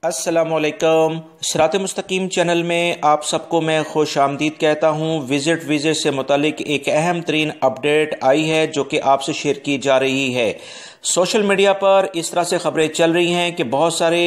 अस्सलामुअलैकुम। सिरात मुस्तकीम चैनल में आप सबको मैं खुश आमदीद कहता हूँ। विज़िट वीज़े से मुतालिक एक अहम तरीन अपडेट आई है जो कि आपसे शेयर की जा रही है। सोशल मीडिया पर इस तरह से खबरें चल रही हैं कि बहुत सारे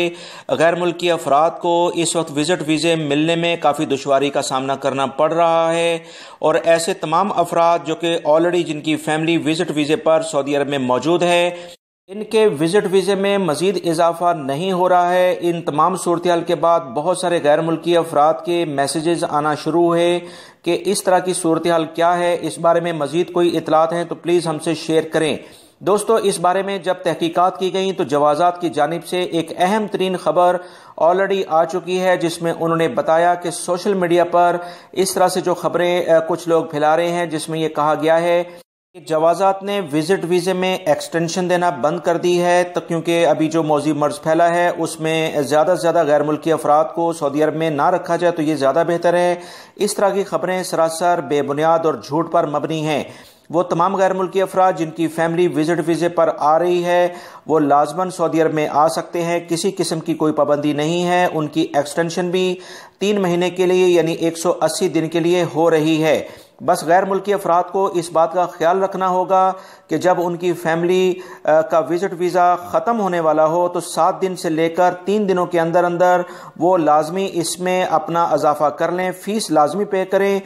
गैर मुल्की अफराद को इस वक्त विज़िट वीज़े मिलने में काफ़ी दुश्वारी का सामना करना पड़ रहा है, और ऐसे तमाम अफराद जो कि ऑलरेडी जिनकी फैमिली विज़िट वीज़े पर सऊदी अरब में मौजूद है, इनके विजिट वीज़े में मज़ीद इजाफा नहीं हो रहा है। इन तमाम सूरत हाल के बाद बहुत सारे गैर मुल्की अफराद के मैसेजेस आना शुरू हुए कि इस तरह की सूरत हाल क्या है, इस बारे में मज़ीद कोई इतलात हैं तो प्लीज़ हमसे शेयर करें। दोस्तों, इस बारे में जब तहकीकात की गई तो जवाज़ात की जानिब से एक अहम तरीन खबर ऑलरेडी आ चुकी है, जिसमें उन्होंने बताया कि सोशल मीडिया पर इस तरह से जो खबरें कुछ लोग फैला रहे हैं, जिसमें यह कहा गया है जवाज़ात ने विजिट वीज़े में एक्सटेंशन देना बंद कर दी है, तो क्योंकि अभी जो मौजूद मर्ज फैला है उसमें ज़्यादा से ज़्यादा गैर मुल्की अफराद को सऊदी अरब में ना रखा जाए तो ये ज़्यादा बेहतर है। इस तरह की खबरें सरासर बेबुनियाद और झूठ पर मबनी हैं। वो तमाम गैर मुल्की अफराद जिनकी फैमिली विजिट वीज़े पर आ रही है वो लाजमन सऊदी अरब में आ सकते हैं, किसी किस्म की कोई पाबंदी नहीं है। उनकी एक्सटेंशन भी 3 महीने के लिए यानी 180 दिन के लिए हो रही है। बस गैर मुल्की अफराद को इस बात का ख्याल रखना होगा कि जब उनकी फैमिली का विजिट वीज़ा ख़त्म होने वाला हो तो 7 दिन से लेकर 3 दिनों के अंदर अंदर वो लाजमी इसमें अपना इजाफा कर लें, फ़ीस लाजमी पे करें।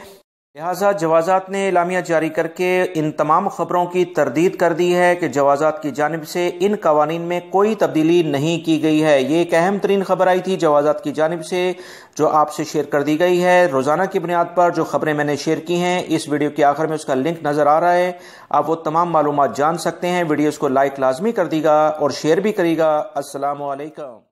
लिहाजा जवाज़ात ने एलामिया जारी करके इन तमाम खबरों की तरदीद कर दी है कि जवाज़ात की जानिब से इन कवानीन में कोई तब्दीली नहीं की गई है। ये एक अहम तरीन खबर आई थी जवाज़ात की जानिब से जो आपसे शेयर कर दी गई है। रोज़ाना की बुनियाद पर जो खबरें मैंने शेयर की हैं, इस वीडियो के आखिर में उसका लिंक नज़र आ रहा है, आप वो तमाम मालूमात जान सकते हैं। वीडियोज़ को लाइक लाजमी कर दीगा और शेयर भी करीगा। अस्सलामु अलैकुम।